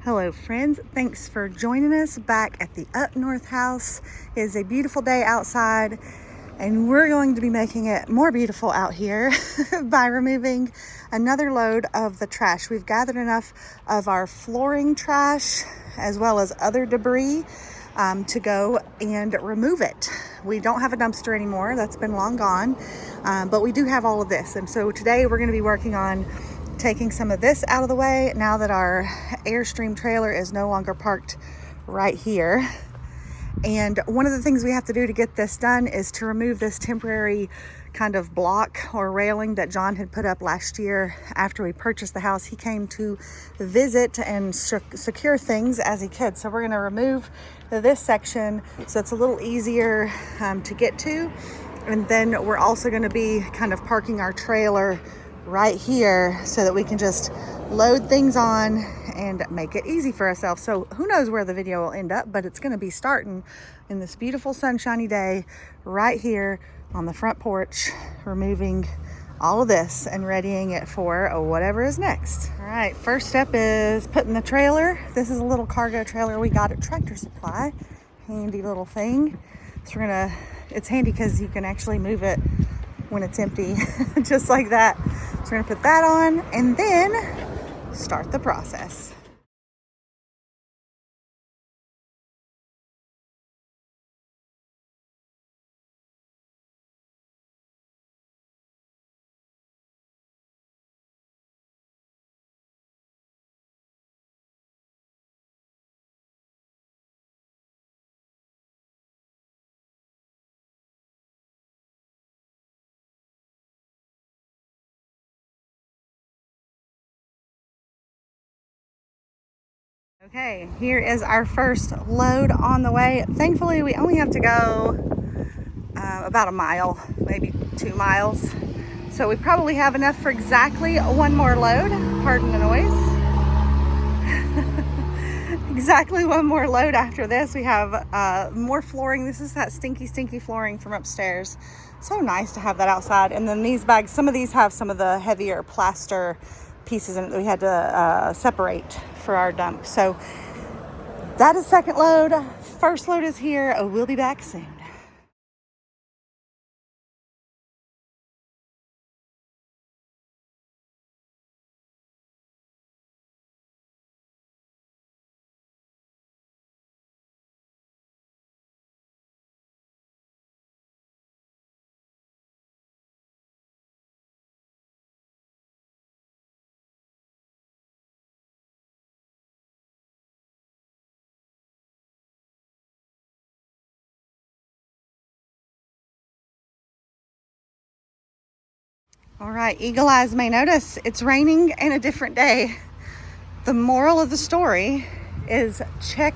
Hello friends, thanks for joining us back at the Up North house. It is a beautiful day outside and we're going to be making it more beautiful out here by removing another load of the trash. We've gathered enough of our flooring trash as well as other debris to go and remove it. We don't have a dumpster anymore, that's been long gone, but we do have all of this. And so today we're going to be working on taking some of this out of the way now that our Airstream trailer is no longer parked right here. And one of the things we have to do to get this done is to remove this temporary kind of block or railing that John had put up last year after we purchased the house. He came to visit and secure things as he could. So we're going to remove this section so it's a little easier to get to. And then we're also going to be kind of parking our trailer right here so that we can just load things on and make it easy for ourselves. So who knows where the video will end up, but it's going to be starting in this beautiful sunshiny day right here on the front porch, removing all of this and readying it for whatever is next. All right, first step is putting the trailer. This is a little cargo trailer we got at Tractor Supply. Handy little thing. So it's handy because you can actually move it when it's empty, just like that. So we're gonna put that on and then start the process. Okay, here is our first load on the way. Thankfully, we only have to go about a mile, maybe 2 miles. So we probably have enough for exactly one more load. Pardon the noise. Exactly one more load after this. We have more flooring. This is that stinky flooring from upstairs. So nice to have that outside. And then these bags, some of these have some of the heavier plaster pieces in it that we had to separate for our dump. So that is second load. First load is here. We'll be back soon. All right, Eagle Eyes may notice it's raining and a different day. The moral of the story is check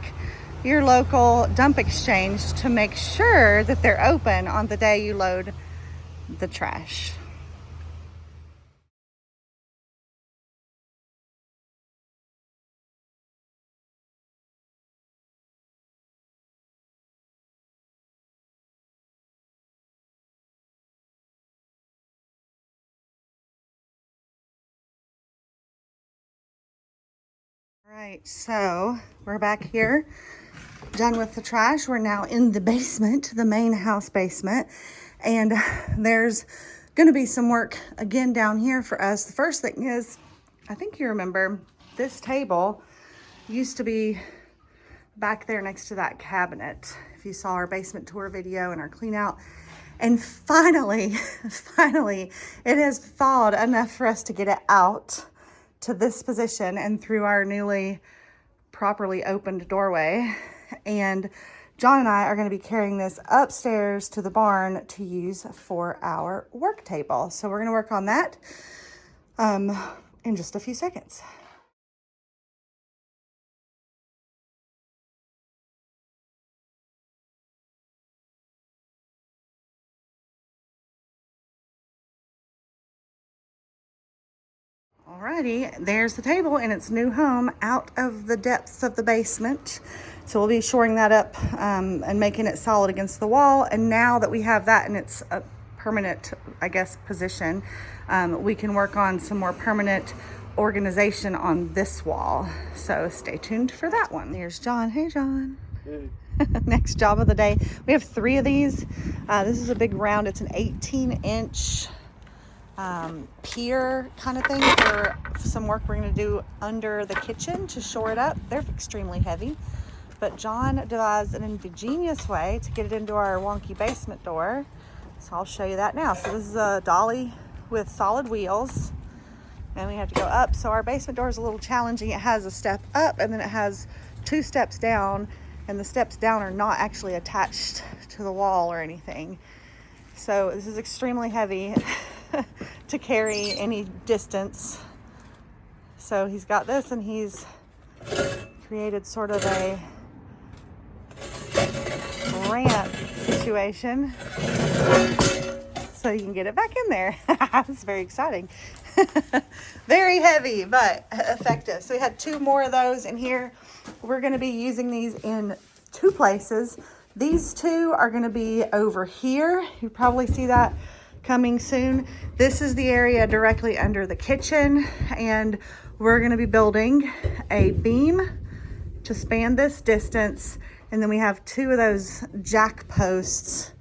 your local dump exchange to make sure that they're open on the day you load the trash. All right, so we're back here, done with the trash. We're now in the basement, the main house basement, and there's gonna be some work again down here for us. The first thing is, I think you remember, this table used to be back there next to that cabinet. If you saw our basement tour video and our clean out. And finally, it has thawed enough for us to get it out to this position and through our newly properly opened doorway. And John and I are going to be carrying this upstairs to the barn to use for our work table. So we're going to work on that in just a few seconds. Alrighty, there's the table in its new home out of the depths of the basement. So we'll be shoring that up and making it solid against the wall. And now that we have that in its permanent, I guess, position, we can work on some more permanent organization on this wall. So stay tuned for that one. There's John. Hey, John. Hey. Next job of the day. We have 3 of these. This is a big round. It's an 18-inch pier kind of thing for some work we're going to do under the kitchen to shore it up. They're extremely heavy, but John devised an ingenious way to get it into our wonky basement door. So I'll show you that now. So this is a dolly with solid wheels, and we have to go up. So our basement door is a little challenging. It has a step up and then it has 2 steps down, and the steps down are not actually attached to the wall or anything. So this is extremely heavy to carry any distance. So he's got this, and he's created sort of a ramp situation so you can get it back in there. It's very exciting. Very heavy, but effective. So we had 2 more of those in here. We're going to be using these in 2 places. These 2 are going to be over here. You probably see that coming soon. This is the area directly under the kitchen, and we're going to be building a beam to span this distance. And then we have 2 of those jack posts.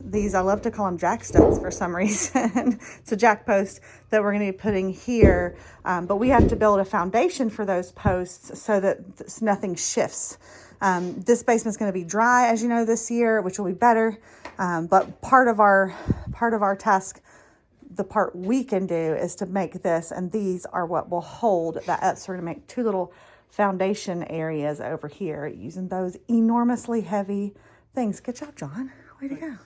These, I love to call them jack studs for some reason. It's a jack post that we're going to be putting here, but we have to build a foundation for those posts so that nothing shifts. This basement's going to be dry, as you know, this year, which will be better. But part of our task, the part we can do, is to make this, and these are what will hold that up. So we're going to make 2 little foundation areas over here using those enormously heavy things. Good job, John. Way to go.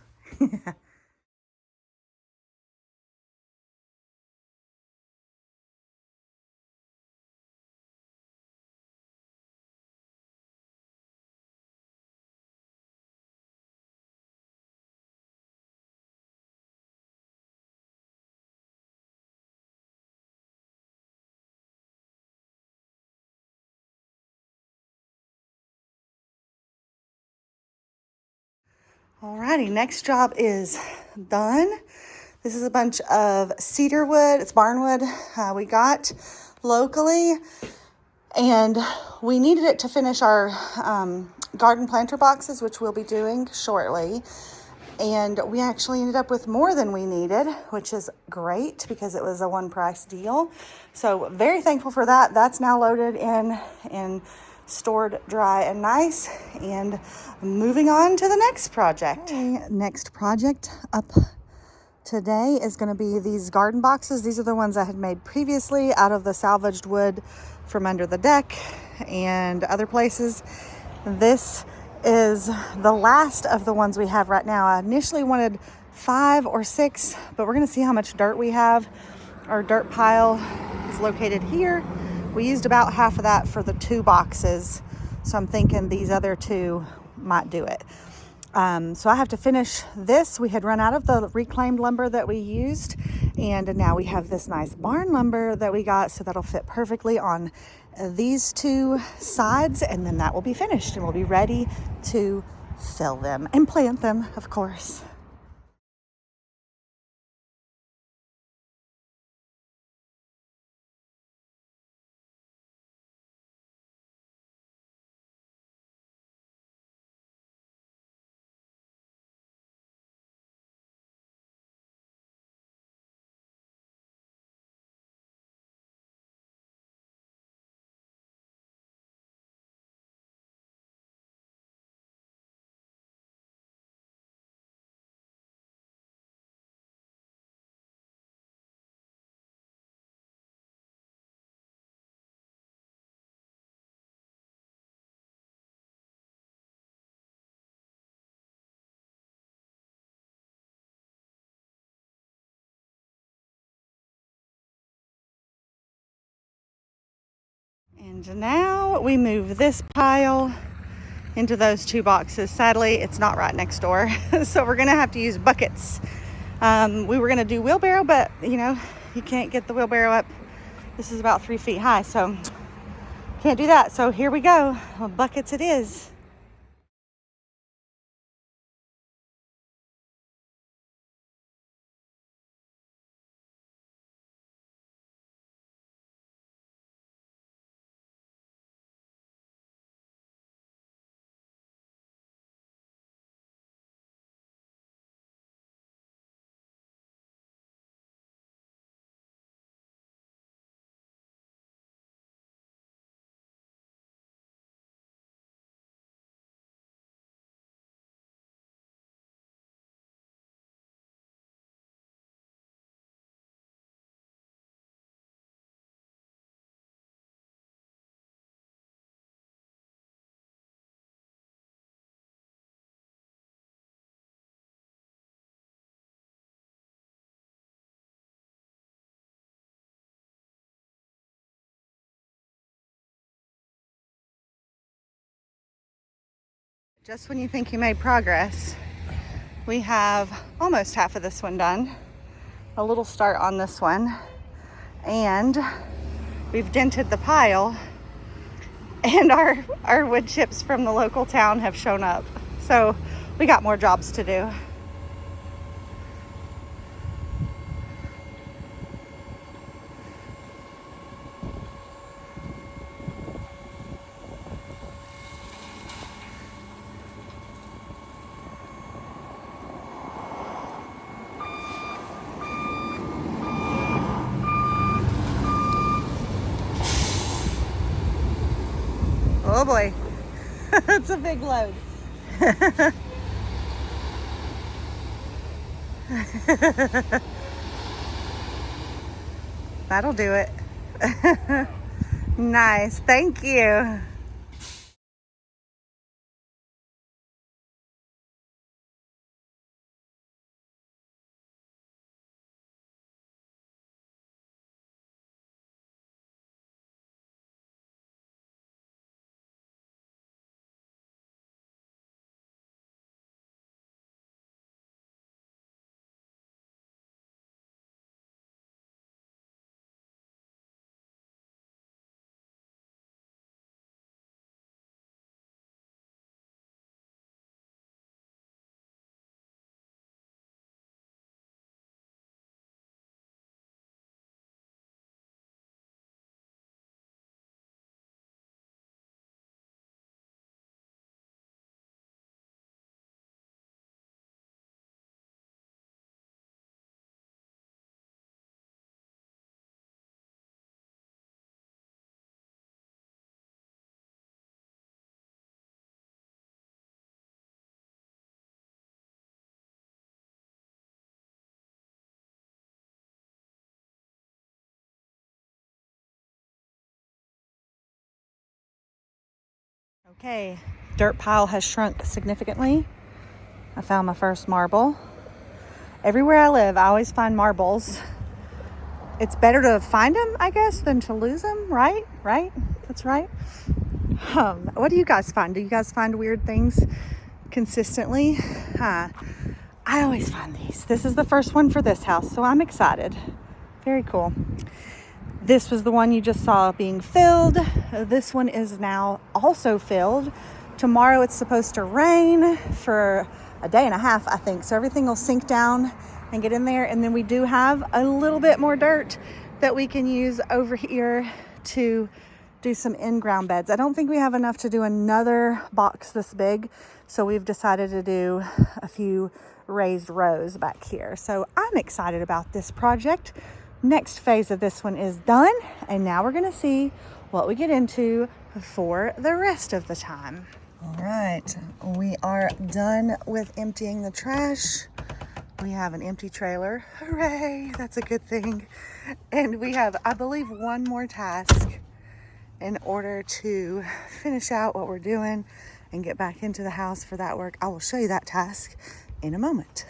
Alrighty, next job is done. This is a bunch of cedar wood. It's barnwood we got locally, and we needed it to finish our garden planter boxes, which we'll be doing shortly. And we actually ended up with more than we needed, which is great because it was a 1 price deal. So very thankful for that. That's now loaded in and stored dry and nice, and moving on to the next project. Okay, next project up today is going to be these garden boxes. These are the ones I had made previously out of the salvaged wood from under the deck and other places. This is the last of the ones we have right now. I initially wanted 5 or 6, but we're going to see how much dirt we have. Our dirt pile is located here. We used about half of that for the 2 boxes, so I'm thinking these other 2 might do it. So I have to finish this. We had run out of the reclaimed lumber that we used, and now we have this nice barn lumber that we got, so that'll fit perfectly on these 2 sides, and then that will be finished, and we'll be ready to fill them and plant them, of course. And now we move this pile into those 2 boxes. Sadly, it's not right next door, so we're gonna have to use buckets. We were gonna do wheelbarrow, but you know, you can't get the wheelbarrow up. This is about 3 feet high, so can't do that. So here we go. Well, buckets it is. Just when you think you made progress, we have almost half of this one done. A little start on this one. And we've dented the pile, and our wood chips from the local town have shown up. So we got more jobs to do. Oh boy, it's a big load. That'll do it. Nice, thank you. Okay, dirt pile has shrunk significantly. I found my first marble. Everywhere I live, I always find marbles. It's better to find them, I guess, than to lose them, right? Right? That's right. What do you guys find? Do you guys find weird things consistently? I always find these. This is the first one for this house, so I'm excited. Very cool. This was the one you just saw being filled. This one is now also filled. Tomorrow it's supposed to rain for a day and a half, I think. So everything will sink down and get in there. And then we do have a little bit more dirt that we can use over here to do some in-ground beds. I don't think we have enough to do another box this big. So we've decided to do a few raised rows back here. So I'm excited about this project. Next phase of this one is done, and now we're gonna see what we get into for the rest of the time. All right, we are done with emptying the trash. We have an empty trailer. Hooray, that's a good thing. And we have, I believe, one more task in order to finish out what we're doing and get back into the house for that work. I will show you that task in a moment.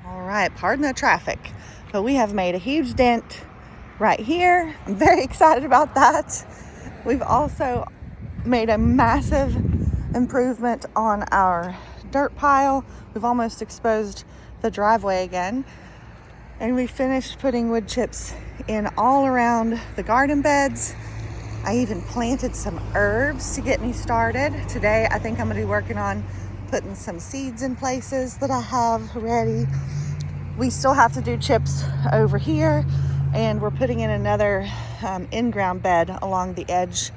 All right, pardon the traffic, but we have made a huge dent right here. I'm very excited about that. We've also made a massive improvement on our dirt pile. We've almost exposed the driveway again. And we finished putting wood chips in all around the garden beds. I even planted some herbs to get me started. Today, I think I'm gonna be working on putting some seeds in places that I have ready. We still have to do chips over here, and we're putting in another in-ground bed along the edge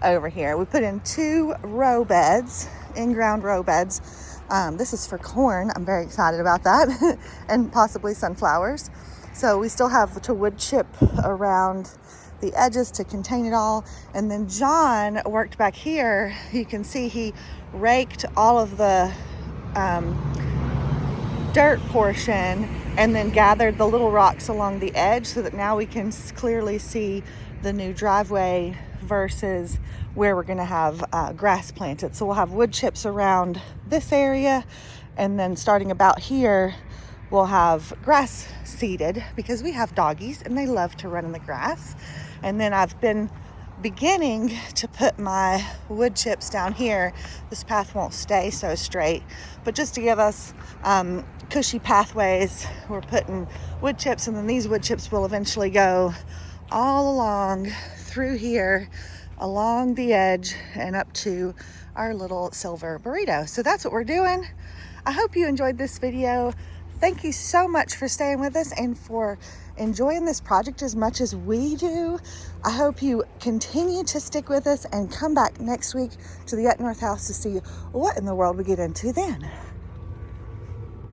over here. We put in 2 row beds, in-ground row beds. This is for corn. I'm very excited about that, and possibly sunflowers. So we still have to wood chip around the edges to contain it all. And then John worked back here. You can see he raked all of the dirt portion and then gathered the little rocks along the edge so that now we can clearly see the new driveway versus where we're going to have grass planted. So we'll have wood chips around this area, and then starting about here we'll have grass seeded because we have doggies and they love to run in the grass. And then I've been beginning to put my wood chips down here. This path won't stay so straight, but just to give us cushy pathways, we're putting wood chips, and then these wood chips will eventually go all along through here, along the edge, and up to our little silver burrito. So that's what we're doing. I hope you enjoyed this video. Thank you so much for staying with us and for enjoying this project as much as we do. I hope you continue to stick with us and come back next week to the Up North House to see what in the world we get into then.